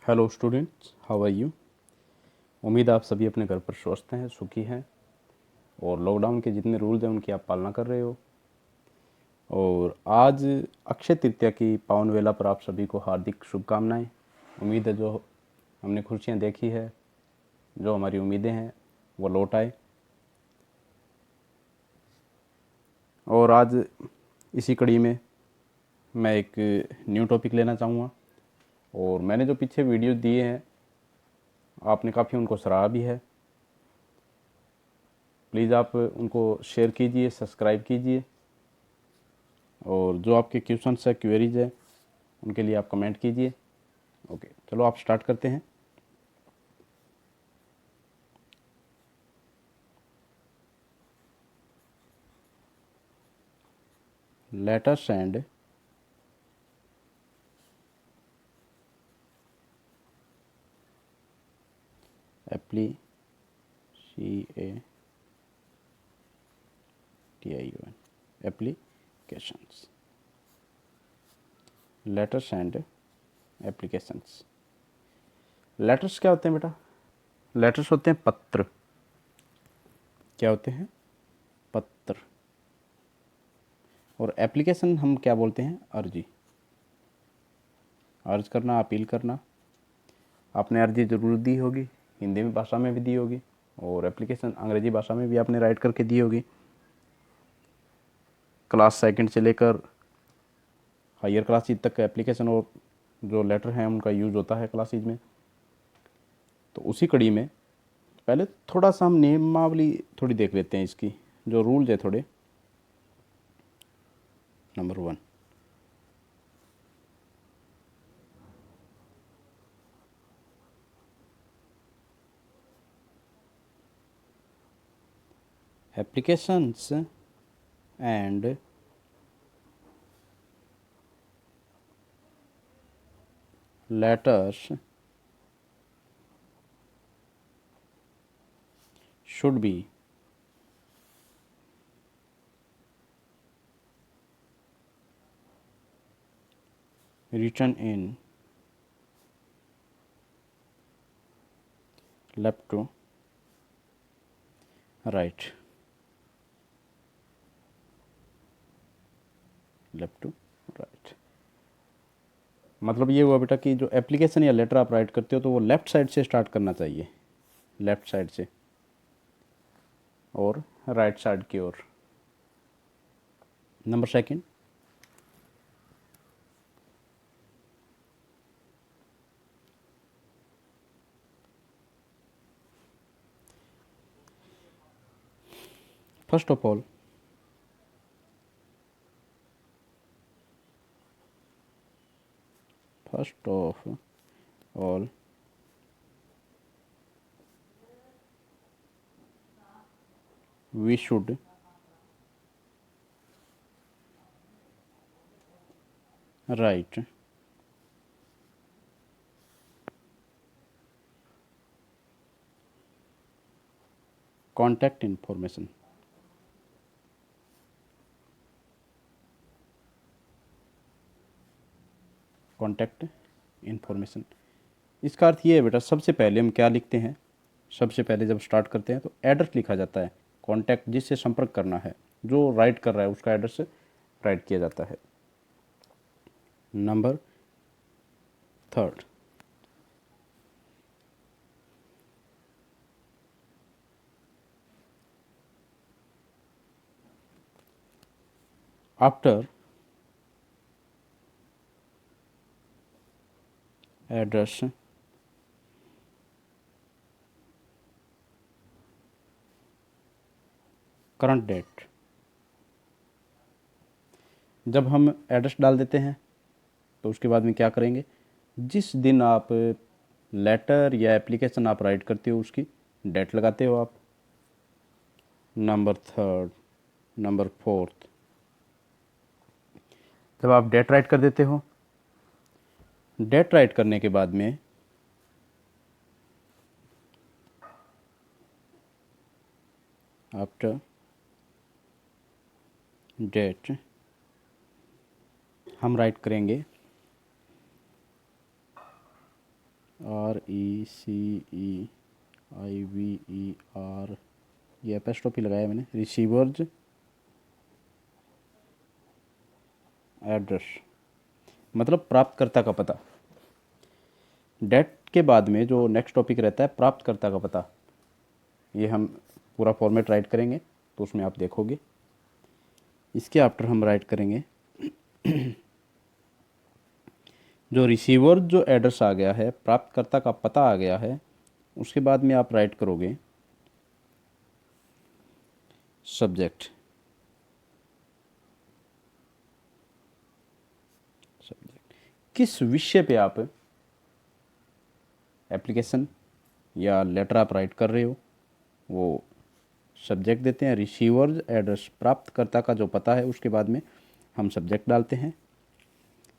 Hello students, how are you. उम्मीद है आप सभी अपने घर पर स्वस्थ हैं, सुखी हैं और लॉकडाउन के जितने रूल्स हैं उनकी आप पालना कर रहे हो। और आज अक्षय तृतीया की पावन वेला पर आप सभी को हार्दिक शुभकामनाएं। उम्मीद है जो हमने खुशियां देखी है, जो हमारी उम्मीदें हैं वो लौट आए। और आज इसी कड़ी में मैं एक न्यू टॉपिक लेना चाहूँगा। और मैंने जो पीछे वीडियो दिए हैं आपने काफ़ी उनको सराहा भी है। प्लीज़ आप उनको शेयर कीजिए, सब्सक्राइब कीजिए और जो आपके क्वेश्चंस है, क्वेरीज है, उनके लिए आप कमेंट कीजिए। ओके, चलो आप स्टार्ट करते हैं। Let us send applications. Letters and applications. Letters क्या होते हैं बेटा? लेटर्स होते हैं पत्र। क्या होते हैं? पत्र। और एप्लीकेशन हम क्या बोलते हैं? अर्जी। अर्ज करना, अपील करना। आपने अर्जी ज़रूर दी होगी, हिंदी में भाषा में भी दी होगी और एप्लीकेशन अंग्रेजी भाषा में भी आपने राइट करके दी होगी। क्लास सेकंड से लेकर हायर क्लासेज तक एप्लीकेशन और जो लेटर हैं उनका यूज़ होता है क्लासेज में। तो उसी कड़ी में पहले थोड़ा सा हम नियमावली थोड़ी देख लेते हैं, इसकी जो रूल्स है थोड़े। Number 1, applications and letters should be written in left to right, left to right. मतलब ये हुआ बेटा कि जो एप्लीकेशन या लेटर आप राइट करते हो तो वो लेफ़्ट साइड से स्टार्ट करना चाहिए, लेफ़्ट साइड से और राइट साइड की ओर। Number second, first of all we should write contact information। Contact information, इसका अर्थ ये है बेटा, सबसे पहले हम क्या लिखते हैं? सबसे पहले जब स्टार्ट करते हैं तो एड्रेस लिखा जाता है। कॉन्टैक्ट जिससे संपर्क करना है, जो राइट कर रहा है उसका एड्रेस राइट किया जाता है। Number third, after address current date. जब हम एड्रेस डाल देते हैं तो उसके बाद में क्या करेंगे? जिस दिन आप लेटर या एप्लीकेशन आप राइट करते हो उसकी डेट लगाते हो आप। नंबर थर्ड, नंबर फोर्थ, जब आप डेट राइट कर देते हो, डेट राइट करने के बाद में आफ्टर डेट हम राइट करेंगे RECEIVER, ये एपेस्ट्रोफी लगाया मैंने, रिसीवर्स एड्रेस, मतलब प्राप्तकर्ता का पता। डेट के बाद में जो नेक्स्ट टॉपिक रहता है प्राप्तकर्ता का पता, ये हम पूरा फॉर्मेट राइट करेंगे तो उसमें आप देखोगे। इसके आफ्टर हम राइट करेंगे जो रिसीवर जो एड्रेस आ गया है, प्राप्तकर्ता का पता आ गया है, उसके बाद में आप राइट करोगे सब्जेक्ट। किस विषय पे आप एप्लीकेशन या लेटर आप राइट कर रहे हो, वो सब्जेक्ट देते हैं। रिसीवर्स एड्रेस, प्राप्तकर्ता का जो पता है, उसके बाद में हम सब्जेक्ट डालते हैं।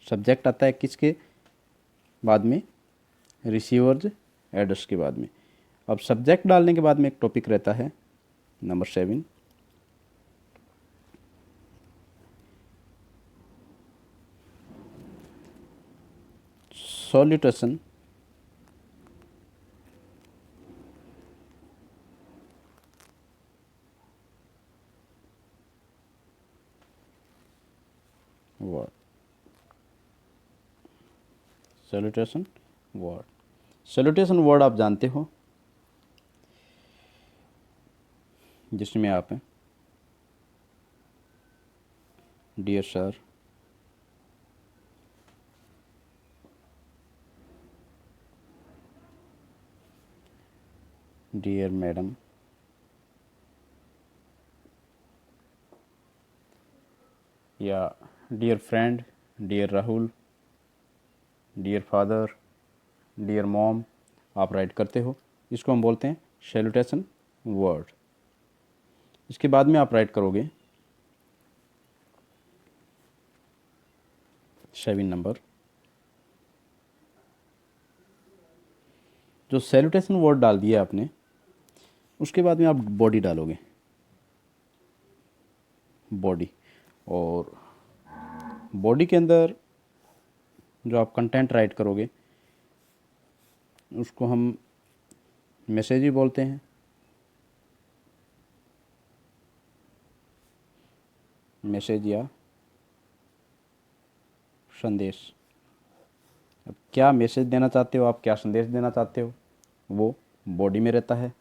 सब्जेक्ट आता है किसके बाद में, रिसीवर्स एड्रेस के बाद में। अब सब्जेक्ट डालने के बाद में एक टॉपिक रहता है number 7, salutation word. Salutation word, salutation word आप जानते हो, जिसमें आप डियर सर, डियर मैडम, या dear friend, dear Rahul, dear father, dear mom आप राइट करते हो, इसको हम बोलते हैं सैल्यूटेशन वर्ड। इसके बाद में आप राइट करोगे 7 नंबर, जो सैल्यूटेशन वर्ड डाल दिया आपने, उसके बाद में आप बॉडी डालोगे, बॉडी। और बॉडी के अंदर जो आप कंटेंट राइट करोगे उसको हम मैसेज ही बोलते हैं। मैसेज या संदेश। अब क्या मैसेज देना चाहते हो आप, क्या संदेश देना चाहते हो, वो बॉडी में रहता है।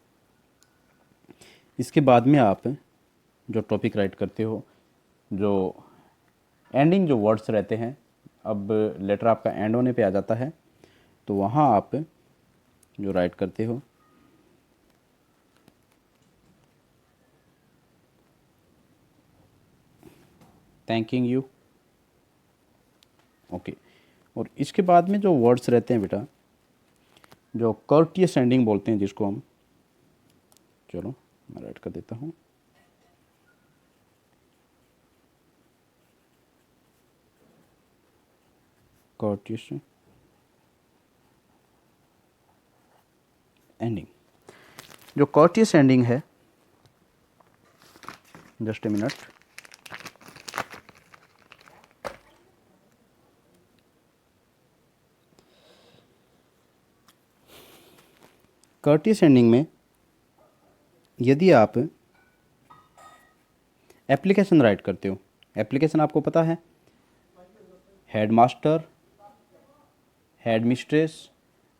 इसके बाद में आप जो टॉपिक राइट करते हो, जो एंडिंग जो वर्ड्स रहते हैं, अब लेटर आपका एंड होने पे आ जाता है, तो वहाँ आप जो राइट करते हो थैंकिंग यू, ओके। और इसके बाद में जो वर्ड्स रहते हैं बेटा, जो कर्टियस एंडिंग बोलते हैं जिसको हम, चलो मैं राइट कर देता हूँ, कर्टियस एंडिंग। जो कर्टियस एंडिंग है, just a minute, courteous ending में यदि आप एप्लीकेशन राइट करते हो, एप्लीकेशन आपको पता है, हेडमास्टर, हेड मिस्ट्रेस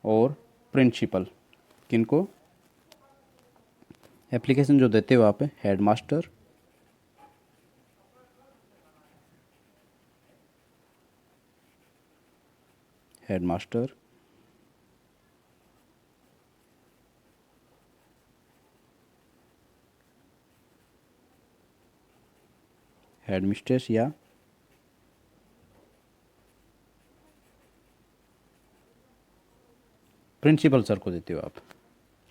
और प्रिंसिपल, किनको एप्लीकेशन जो देते हो आप, हेडमास्टर, हेडमास्टर, हेडमिस्ट्रेस या प्रिंसिपल सर को देते हो आप,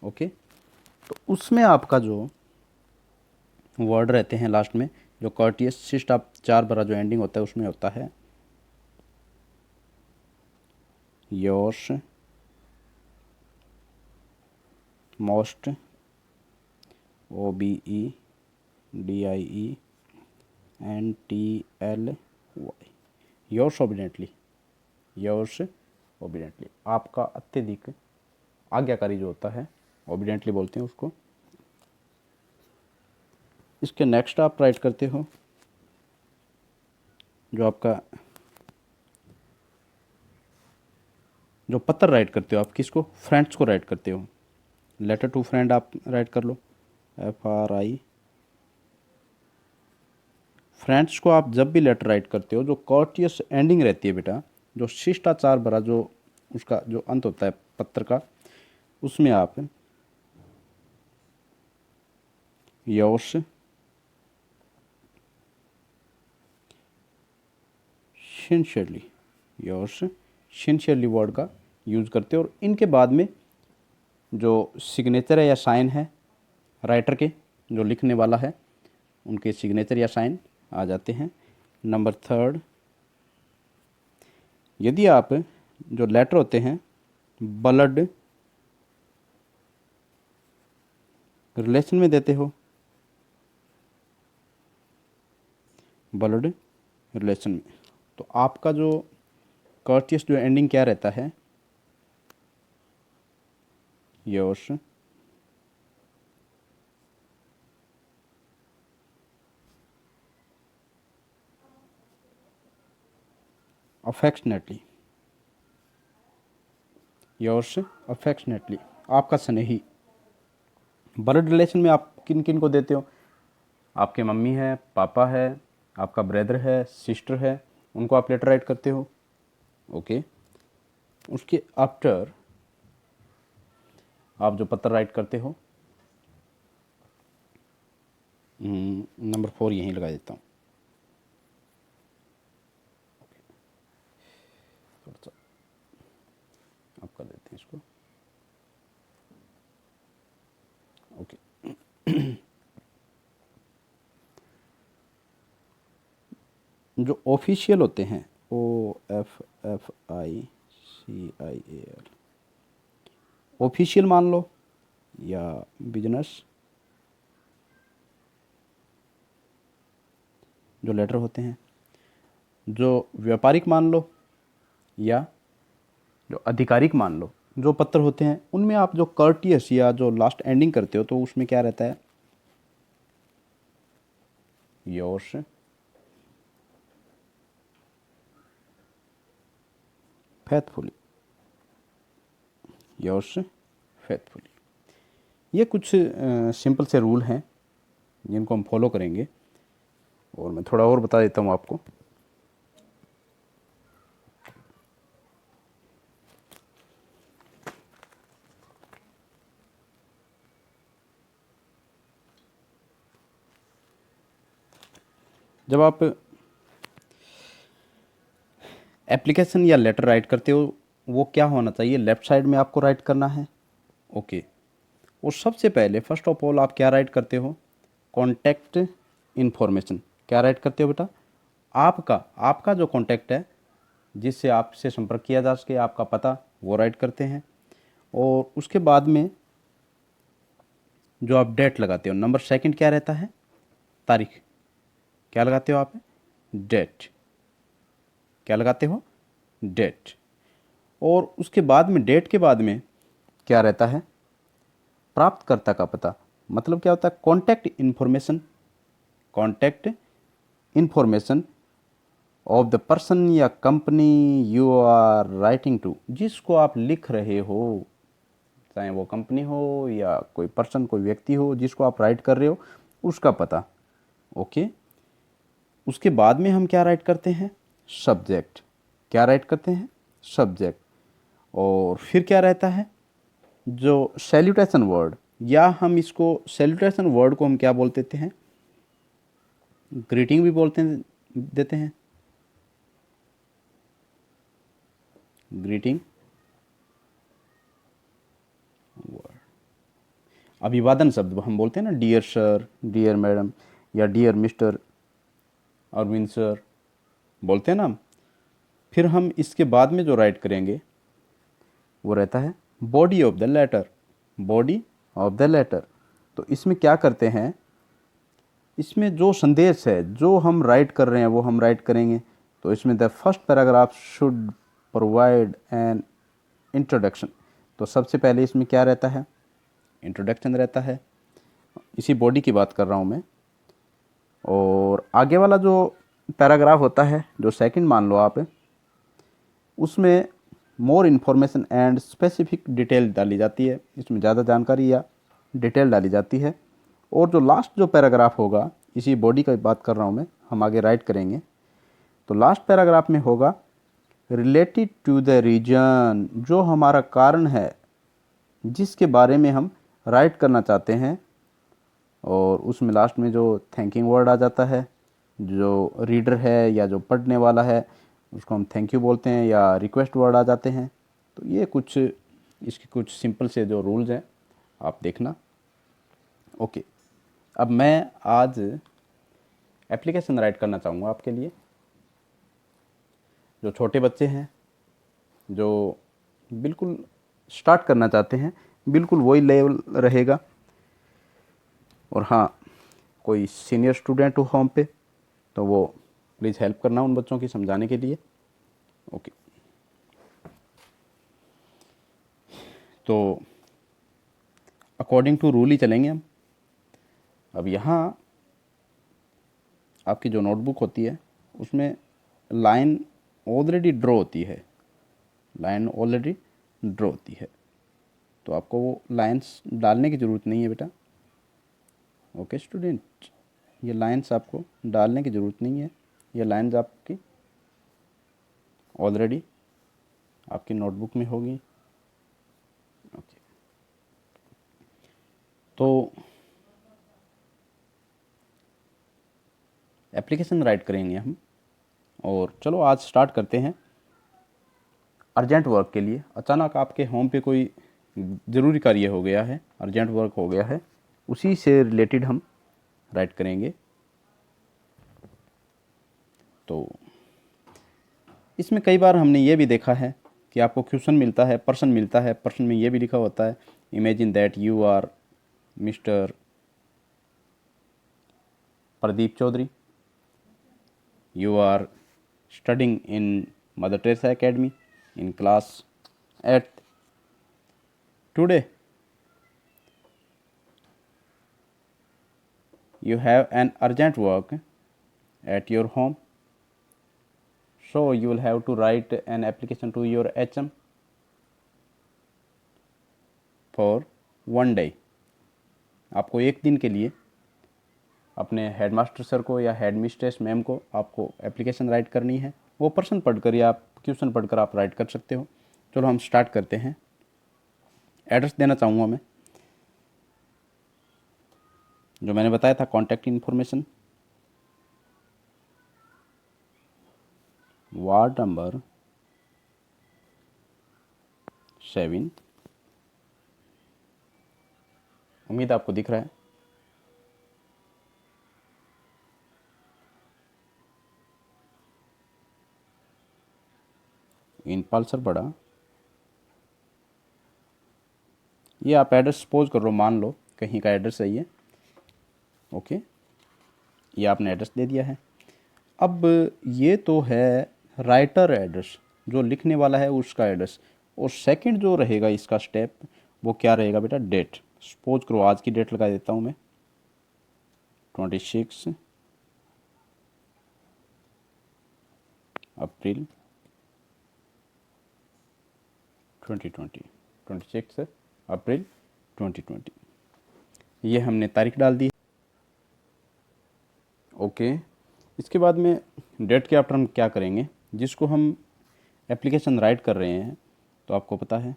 ओके। तो उसमें आपका जो वर्ड रहते हैं लास्ट में, जो कर्टियस सिस्ट आप 4 बार जो एंडिंग होता है उसमें होता है yours most, OBEDIENTLY, yours obediently, yours obediently, आपका अत्यधिक आज्ञाकारी जो होता है, ओबीडियंटली बोलते हैं उसको। इसके नेक्स्ट आप राइट करते हो जो आपका जो पत्र राइट करते हो आप किसको, फ्रेंड्स को राइट करते हो। लेटर टू फ्रेंड आप राइट कर लो, FRI। फ्रेंड्स को आप जब भी लेटर राइट करते हो जो कॉर्टियस एंडिंग रहती है बेटा, जो शिष्टाचार भरा जो उसका जो अंत होता है पत्र का, उसमें आप yours sincerely, yours sincerely word का यूज़ करते हो। और इनके बाद में जो सिग्नेचर है या साइन है राइटर के, जो लिखने वाला है, उनके सिग्नेचर या साइन आ जाते हैं। नंबर 3, यदि आप जो लेटर होते हैं ब्लड रिलेशन में देते हो, ब्लड रिलेशन में, तो आपका जो कर्टियस जो एंडिंग क्या रहता है, योर्स अफेक्शनेटली, योर्स अफेक्शनेटली, आपका स्नेही। ब्लड रिलेशन में आप किन किन को देते हो, आपके मम्मी है, पापा है, आपका ब्रदर है, सिस्टर है, उनको आप लेटर राइट करते हो। ओके, उसके आफ्टर आप जो पत्र राइट करते हो, नंबर 4 यहीं लगा देता हूँ। थोड़ा सा आप कर देते हैं इसको। ओके, जो ऑफिशियल होते हैं, OFFICIAL, ऑफिशियल मान लो या बिजनेस जो लेटर होते हैं, जो व्यापारिक मान लो या जो आधिकारिक मान लो, जो पत्र होते हैं उनमें आप जो कर्टियस या जो लास्ट एंडिंग करते हो तो उसमें क्या रहता है, योर्स फेथफुली, योर्स फेथफुली। ये कुछ सिंपल से रूल हैं जिनको हम फॉलो करेंगे, और मैं थोड़ा और बता देता हूँ आपको। जब आप एप्लीकेशन या लेटर राइट करते हो, वो क्या होना चाहिए, लेफ्ट साइड में आपको राइट करना है। ओके, और सबसे पहले फर्स्ट ऑफ ऑल आप क्या राइट करते हो, कॉन्टैक्ट इन्फॉर्मेशन। क्या राइट करते हो बेटा, आपका आपका जो कॉन्टैक्ट है जिससे आपसे संपर्क किया जा सके, आपका पता, वो राइट करते हैं। और उसके बाद में जो आप डेट लगाते हो, नंबर सेकंड क्या रहता है, तारीख। क्या लगाते हो आप, डेट। क्या लगाते हो, डेट। और उसके बाद में डेट के बाद में क्या रहता है, प्राप्तकर्ता का पता। मतलब क्या होता है, contact information, contact information of the person या company you are writing to, जिसको आप लिख रहे हो, चाहे वो कंपनी हो या कोई पर्सन, कोई व्यक्ति हो जिसको आप राइट कर रहे हो, उसका पता। ओके, उसके बाद में हम क्या राइट करते हैं, सब्जेक्ट। क्या राइट करते हैं, सब्जेक्ट। और फिर क्या रहता है, जो सैल्यूटेशन वर्ड, या हम इसको सैल्यूटेशन वर्ड को हम क्या बोल देते हैं, ग्रीटिंग भी बोलते हैं, देते हैं, ग्रीटिंग वर्ड। अभिवादन शब्द हम बोलते हैं ना, डियर सर, डियर मैडम, या डियर मिस्टर अरविंद सर, बोलते हैं ना हम। फिर हम इसके बाद में जो राइट करेंगे वो रहता है body of the letter, body of the letter. तो इसमें क्या करते हैं, इसमें जो संदेश है जो हम राइट कर रहे हैं वो हम राइट करेंगे। तो इसमें the first paragraph should provide an introduction. तो सबसे पहले इसमें क्या रहता है, इंट्रोडक्शन रहता है, इसी बॉडी की बात कर रहा हूँ मैं। और आगे वाला जो पैराग्राफ होता है, जो सेकंड मान लो आप, उसमें more information and specific detail डाली जाती है, इसमें ज़्यादा जानकारी या डिटेल डाली जाती है। और जो लास्ट जो पैराग्राफ होगा, इसी बॉडी की बात कर रहा हूँ मैं, हम आगे राइट करेंगे, तो लास्ट पैराग्राफ में होगा रिलेटेड टू द रीजन, जो हमारा कारण है जिसके बारे में हम राइट करना चाहते हैं। और उसमें लास्ट में जो थैंकिंग वर्ड आ जाता है, जो रीडर है या जो पढ़ने वाला है उसको हम थैंक यू बोलते हैं, या रिक्वेस्ट वर्ड आ जाते हैं। तो ये कुछ इसके कुछ सिंपल से जो रूल्स हैं आप देखना। ओके, अब मैं आज एप्लीकेशन राइट करना चाहूँगा आपके लिए। जो छोटे बच्चे हैं, जो बिल्कुल स्टार्ट करना चाहते हैं, बिल्कुल वही लेवल रहेगा। और हाँ, कोई सीनियर स्टूडेंट हो होम पे तो वो प्लीज़ हेल्प करना उन बच्चों की समझाने के लिए। ओके, तो अकॉर्डिंग टू रूल ही चलेंगे हम। अब यहाँ आपकी जो नोटबुक होती है उसमें लाइन ऑलरेडी ड्रॉ होती है, लाइन ऑलरेडी ड्रॉ होती है, तो आपको वो लाइंस डालने की ज़रूरत नहीं है बेटा। ओके स्टूडेंट, ये लाइंस आपको डालने की ज़रूरत नहीं है, ये लाइंस आपकी ऑलरेडी आपकी नोटबुक में होगी। ओके, तो एप्लीकेशन राइट करेंगे हम। और चलो आज स्टार्ट करते हैं अर्जेंट वर्क के लिए। अचानक आपके होम पे कोई ज़रूरी कार्य हो गया है, अर्जेंट वर्क हो गया है, उसी से रिलेटेड हम राइट करेंगे। तो इसमें कई बार हमने ये भी देखा है कि आपको क्वेश्चन मिलता है, प्रश्न मिलता है, प्रश्न में ये भी लिखा होता है, imagine that you are mister Pradeep Chaudhary, you are studying in Mother Teresa Academy in class 8th. Today you have an urgent work at your home, so you will have to write an application to your HM for one day. आपको एक दिन के लिए अपने headmaster sir को या head mistress ma'am को आपको एप्लीकेशन राइट करनी है। वो प्रश्न पढ़कर या क्वेश्चन पढ़कर आप राइट कर सकते हो। चलो हम स्टार्ट करते हैं। एड्रेस देना चाहूँगा मैं, जो मैंने बताया था कॉन्टैक्ट इन्फॉर्मेशन, वार्ड नंबर 7, उम्मीद आपको दिख रहा है। इन पालसर पड़ा, ये आप एड्रेस सपोज कर लो, मान लो कहीं का एड्रेस है ये। ओके, ये आपने एड्रेस दे दिया है। अब ये तो है राइटर एड्रेस, जो लिखने वाला है उसका एड्रेस। और सेकंड जो रहेगा इसका स्टेप, वो क्या रहेगा बेटा, डेट। सपोज करो आज की डेट लगा देता हूँ मैं, 26 अप्रैल 2020, 26 अप्रैल 2020, ये हमने तारीख डाल दी। ओके, इसके बाद में डेट के आफ्टर हम क्या करेंगे, जिसको हम एप्लीकेशन राइट कर रहे हैं, तो आपको पता है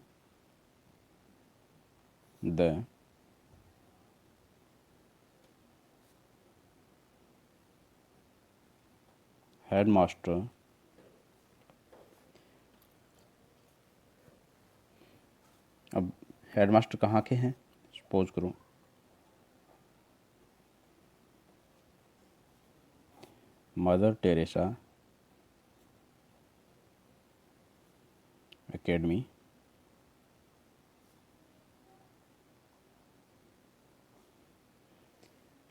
द हेडमास्टर अब हेडमास्टर कहाँ के हैं, सपोज करो मदर टेरेसा एकेडमी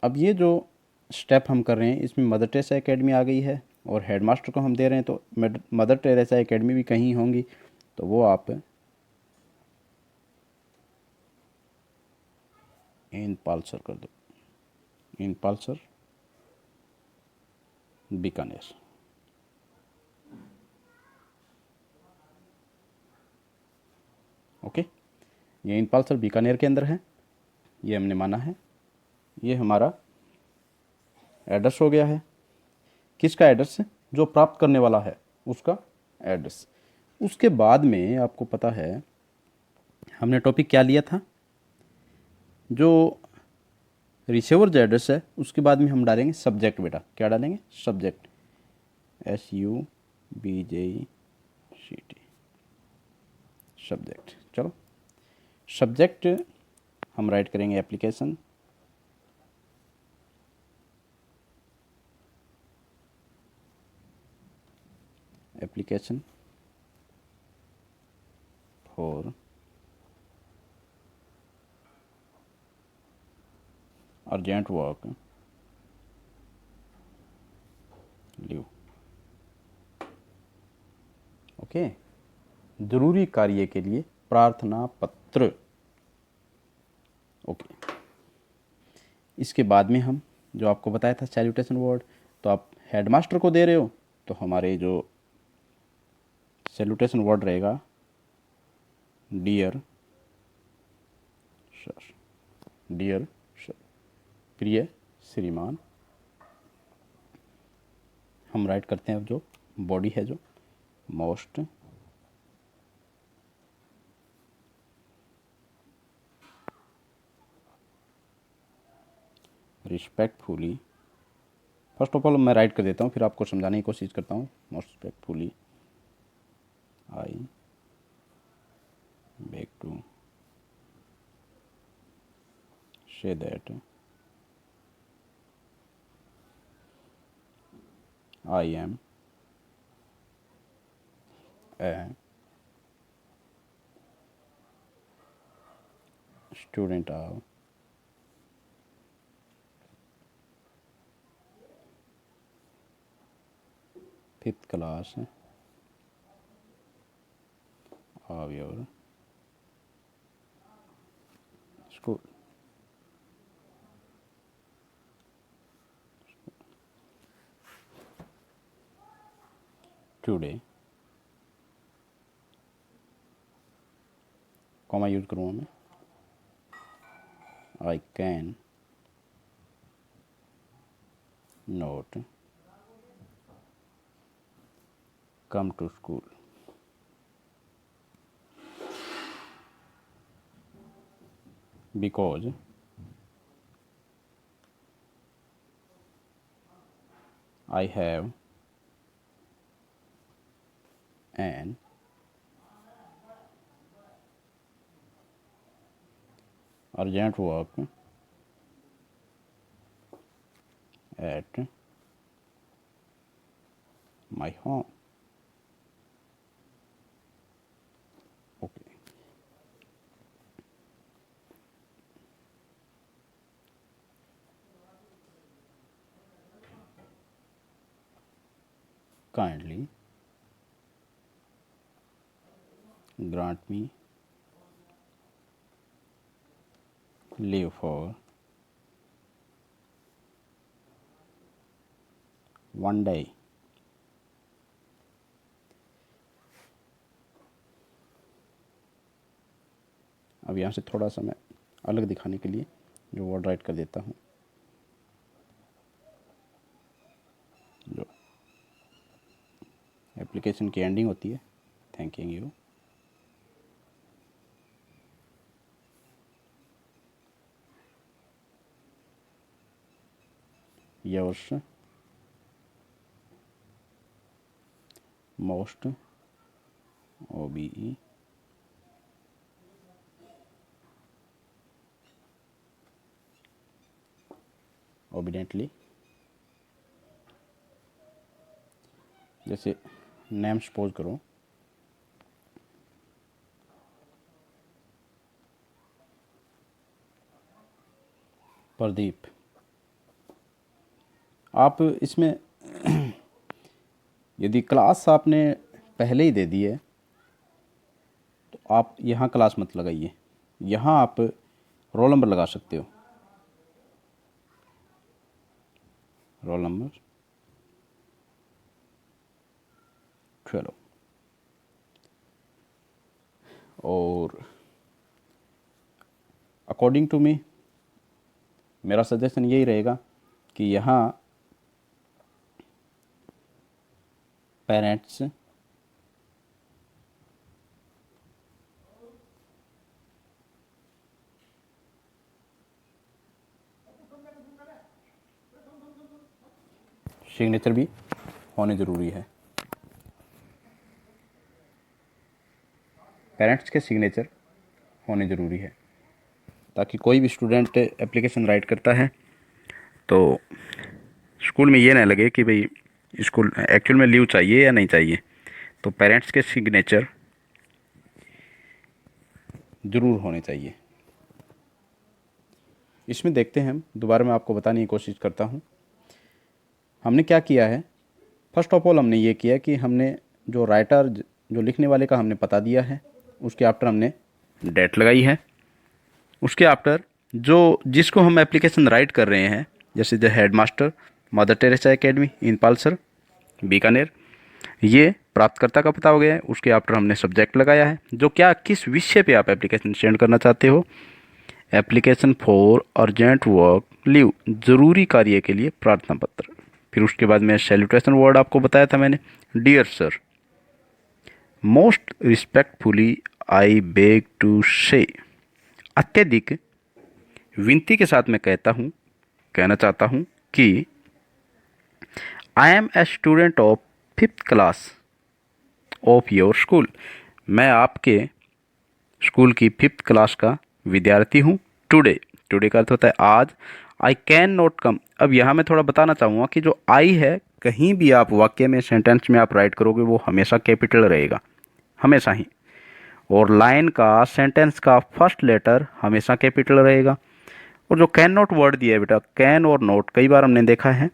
अब ये जो स्टेप हम कर रहे हैं इसमें मदर टेरेसा एकेडमी आ गई है और हेडमास्टर को हम दे रहे हैं तो मदर टेरेसा एकेडमी भी कहीं होंगी, तो वो आप इन पालसर कर दो, इन पालसर बीकानेर। ओके, ये इन पालसर बीकानेर के अंदर है, ये हमने माना है। ये हमारा एड्रेस हो गया है। किसका एड्रेस है? जो प्राप्त करने वाला है उसका एड्रेस। उसके बाद में आपको पता है हमने टॉपिक क्या लिया था, जो रिसीवर जो एड्रेस है उसके बाद में हम डालेंगे सब्जेक्ट। बेटा क्या डालेंगे? Subject, SUBJECT, subject. चलो, सब्जेक्ट हम राइट करेंगे application, application for urgent work leave. Okay, जरूरी कार्य के लिए प्रार्थना पत्र। ओके, इसके बाद में हम जो आपको बताया था सैल्यूटेशन वर्ड, तो आप हेडमास्टर को दे रहे हो तो हमारे जो सैल्यूटेशन वर्ड रहेगा डियर सर, डियर सर, प्रिय श्रीमान। हम राइट करते हैं अब जो बॉडी है, जो most respectfully, first of all मैं राइट कर देता हूँ, फिर आपको समझाने की कोशिश करता हूँ। Most respectfully I beg to say that I am a student of fifth class of your school. Today, comma use करूँगा मैं, I can not come to school because I have an urgent work at my home. Okay. Kindly grant me leave for one day. अब यहाँ से थोड़ा सा मैं अलग दिखाने के लिए जो वर्ड राइट कर देता हूँ, जो एप्लीकेशन की एंडिंग होती है, thanking you yours most OBE obediently. जैसे नेम सपोज करो प्रदीप, आप इसमें यदि क्लास आपने पहले ही दे दी है तो आप यहाँ क्लास मत लगाइए, यहाँ आप रोल नंबर लगा सकते हो। रोल नंबर, चलो। और अकॉर्डिंग टू मी मेरा सजेशन यही रहेगा कि यहाँ पेरेंट्स सिग्नेचर भी होने ज़रूरी है। पेरेंट्स के सिग्नेचर होने ज़रूरी है ताकि कोई भी स्टूडेंट एप्लीकेशन राइट करता है तो स्कूल में ये ना लगे कि भाई स्कूल एक्चुअल में लीव चाहिए या नहीं चाहिए। तो पेरेंट्स के सिग्नेचर ज़रूर होने चाहिए। इसमें देखते हैं हम, दोबारा मैं आपको बताने की कोशिश करता हूँ। हमने क्या किया है, फर्स्ट ऑफ ऑल हमने ये किया कि हमने जो राइटर, जो लिखने वाले का हमने पता दिया है, उसके आफ्टर हमने डेट लगाई है। उसके आफ्टर जो जिसको हम एप्लीकेशन राइट कर रहे हैं, जैसे the headmaster mother Teresa academy in पालसर Bikaner, ये प्राप्तकर्ता का पता हो गया है। उसके आफ्टर हमने सब्जेक्ट लगाया है, जो क्या किस विषय पे आप एप्लीकेशन सेंड करना चाहते हो। Application for urgent work leave, ज़रूरी कार्य के लिए प्रार्थना पत्र। फिर उसके बाद में सैल्यूटेशन वर्ड आपको बताया था मैंने, dear sir, most respectfully I beg to say, अत्यधिक विनती के साथ मैं कहना चाहता हूँ कि I am a student of 5th class of your school, मैं आपके स्कूल की 5th क्लास का विद्यार्थी हूँ। टुडे, टुडे का अर्थ होता है आज। आई कैन नॉट कम, अब यहाँ मैं थोड़ा बताना चाहूँगा कि जो आई है, कहीं भी आप वाक्य में, सेंटेंस में आप राइट करोगे वो हमेशा कैपिटल रहेगा, हमेशा ही। और लाइन का, सेंटेंस का फर्स्ट लेटर हमेशा कैपिटल रहेगा। और जो कैन नॉट वर्ड दिया है बेटा, कैन और नॉट, कई बार हमने देखा है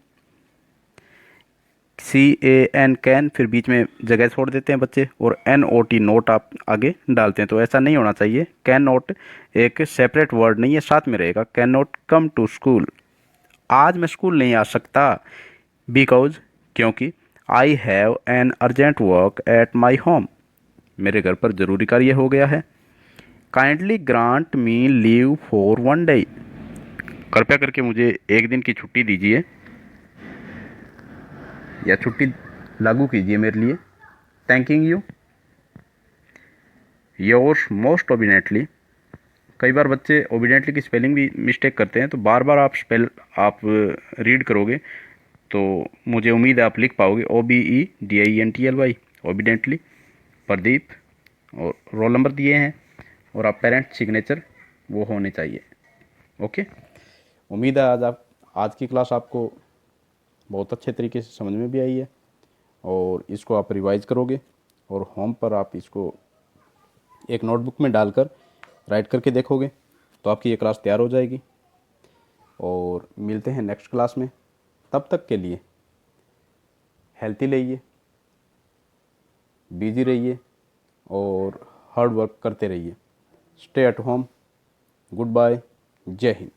CAN कैन, फिर बीच में जगह छोड़ देते हैं बच्चे, और NOT नोट आप आगे डालते हैं। तो ऐसा नहीं होना चाहिए। कैन नॉट एक सेपरेट वर्ड नहीं है, साथ में रहेगा। Can not come to school, आज मैं स्कूल नहीं आ सकता। बिकॉज, क्योंकि I have an urgent work at my home, मेरे घर पर ज़रूरी कार्य हो गया है। Kindly grant me leave for 1 day, कृपया करके मुझे एक दिन की छुट्टी दीजिए या छुट्टी लागू कीजिए मेरे लिए। Thanking you, yours most obediently, कई बार बच्चे ओबिडेंटली की स्पेलिंग भी मिस्टेक करते हैं, तो बार बार आप रीड करोगे तो मुझे उम्मीद है आप लिख पाओगे। OBEDIENTLY, obediently. प्रदीप, और रोल नंबर दिए हैं, और आप पेरेंट सिग्नेचर वो होने चाहिए। ओके, उम्मीद है आज की क्लास आपको बहुत अच्छे तरीके से समझ में भी आई है, और इसको आप रिवाइज करोगे और होम पर आप इसको एक नोटबुक में डालकर राइट करके देखोगे तो आपकी ये क्लास तैयार हो जाएगी। और मिलते हैं नेक्स्ट क्लास में, तब तक के लिए हेल्थी रहिए, बिजी रहिए और हार्ड वर्क करते रहिए। Stay at home. Good bye, जय हिंद।